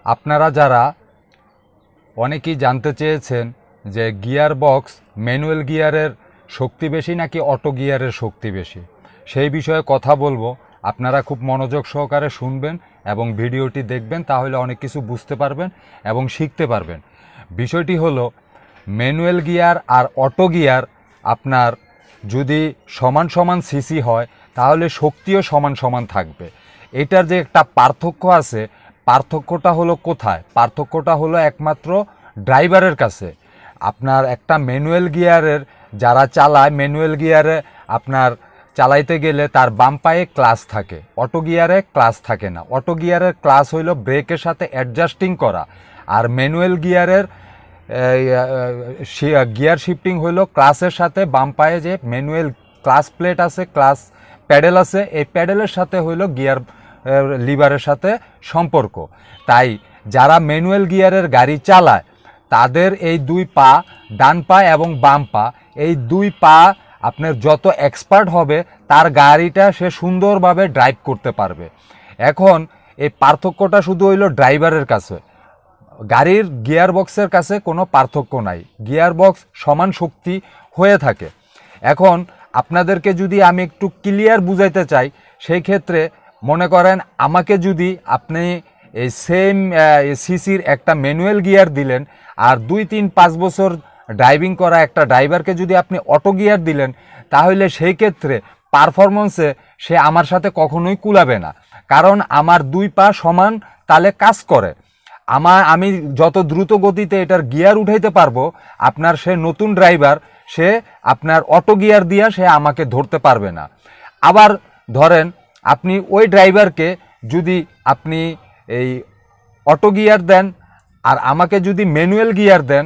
আপনারা যারা অনেকেই জানতে চেয়েছেন যে গিয়ার বক্স ম্যানুয়াল গিয়ারের শক্তি বেশি নাকি অটো গিয়ারের শক্তি বেশি, সেই বিষয়ে কথা বলবো। আপনারা খুব মনোযোগ সহকারে শুনবেন এবং ভিডিওটি দেখবেন, তাহলে অনেক কিছু বুঝতে পারবেন এবং শিখতে পারবেন। বিষয়টি হলো ম্যানুয়াল গিয়ার আর অটো গিয়ার আপনার যদি সমান সমান সিসি হয় তাহলে শক্তিও সমান সমান থাকবে। এটার যে একটা পার্থক্য আছে, পার্থক্যটা হলো কোথায়? পার্থক্যটা হলো একমাত্র ড্রাইভারের কাছে। আপনার একটা ম্যানুয়াল গিয়ারের যারা চালায়, ম্যানুয়াল গিয়ারে আপনার চালাইতে গেলে তার বাম পায়ে ক্লাচ থাকে, অটো গিয়ারে ক্লাচ থাকে না। অটো গিয়ারের ক্লাচ হইল ব্রেকের সাথে অ্যাডজাস্টিং করা, আর ম্যানুয়াল গিয়ারের গিয়ার শিফটিং হইল ক্লাচের সাথে বাম পায়ে যে ম্যানুয়াল ক্লাচ প্লেট আছে, ক্লাচ প্যাডেল আছে, এই প্যাডেলের সাথে হইল গিয়ার লিভারের সাথে সম্পর্ক। তাই যারা ম্যানুয়াল গিয়ারের গাড়ি চালায় তাদের এই দুই পা, ডান পা এবং বাম পা, এই দুই পা আপনার যত এক্সপার্ট হবে তার গাড়িটা সে সুন্দরভাবে ড্রাইভ করতে পারবে। এখন এই পার্থক্যটা শুধু হইল ড্রাইভারের কাছে, গাড়ির গিয়ার বক্সের কাছে কোনো পার্থক্য নাই। গিয়ার বক্স সমান শক্তি হয়ে থাকে। এখন আপনাদেরকে যদি আমি একটু ক্লিয়ার বুঝাইতে চাই, সেই ক্ষেত্রে মনে করেন আমাকে যদি আপনি এই সেম সিসির একটা ম্যানুয়াল গিয়ার দিলেন, আর 2-3-5 বছর ড্রাইভিং করা একটা ড্রাইভারকে যদি আপনি অটো গিয়ার দিলেন, তাহলে সেই ক্ষেত্রে পারফরমেন্সে সে আমার সাথে কখনোই কুলাবে না। কারণ আমার দুই পা সমান তালে কাজ করে। আমি যত দ্রুত গতিতে এটার গিয়ার উঠাইতে পারবো, আপনার সে নতুন ড্রাইভার, সে আপনার অটো গিয়ার দিয়া সে আমাকে ধরতে পারবে না। আবার ধরেন আপনি ওই ড্রাইভারকে যদি আপনি এই অটো গিয়ার দেন আর আমাকে যদি ম্যানুয়াল গিয়ার দেন,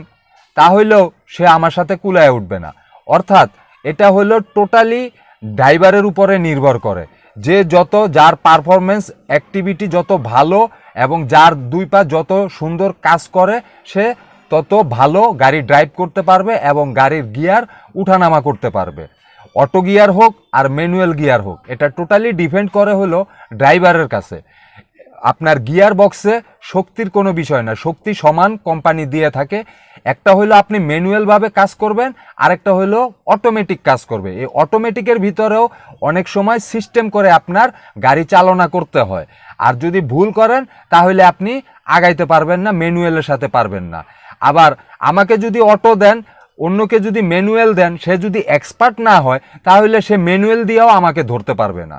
তাহলেও সে আমার সাথে কুলায় উঠবে না। অর্থাৎ এটা হলো টোটালি ড্রাইভারের উপরে নির্ভর করে, যে যত যার পারফরমেন্স অ্যাক্টিভিটি যত ভালো এবং যার দুই পা যত সুন্দর কাজ করে, সে তত ভালো গাড়ি ড্রাইভ করতে পারবে এবং গাড়ির গিয়ার উঠানামা করতে পারবে। অটো গিয়ার হোক আর ম্যানুয়াল গিয়ার হোক, এটা টোটালি ডিপেন্ড করে হলো ড্রাইভারের কাছে। আপনার গিয়ার বক্সে শক্তির কোনো বিষয় না, শক্তি সমান কোম্পানি দিয়ে থাকে। একটা হলো আপনি ম্যানুয়ালভাবে কাজ করবেন, আরেকটা হলো অটোমেটিক কাজ করবে। এই অটোমেটিকের ভিতরেও অনেক সময় সিস্টেম করে আপনার গাড়ি চালনা করতে হয়, আর যদি ভুল করেন তাহলে আপনি আগাইতে পারবেন না, ম্যানুয়ালের সাথে পারবেন না। আবার আমাকে যদি অটো দেন, অন্যকে যদি ম্যানুয়াল দেন, সে যদি এক্সপার্ট না হয় তাহলে সে ম্যানুয়াল দিয়েও আমাকে ধরতে পারবে না।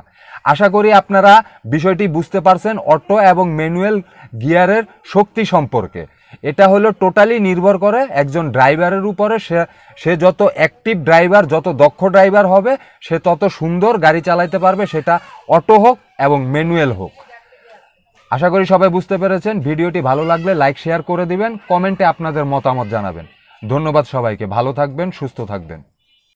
আশা করি আপনারা বিষয়টি বুঝতে পারছেন অটো এবং ম্যানুয়াল গিয়ারের শক্তি সম্পর্কে। এটা হলো টোটালি নির্ভর করে একজন ড্রাইভারের উপরে। সে যত অ্যাক্টিভ ড্রাইভার, যত দক্ষ ড্রাইভার হবে, সে তত সুন্দর গাড়ি চালাইতে পারবে, সেটা অটো হোক এবং ম্যানুয়াল হোক। আশা করি সবাই বুঝতে পেরেছেন। ভিডিওটি ভালো লাগলে লাইক শেয়ার করে দিবেন, কমেন্টে আপনাদের মতামত জানাবেন। ধন্যবাদ সবাইকে, ভালো থাকবেন, সুস্থ থাকবেন।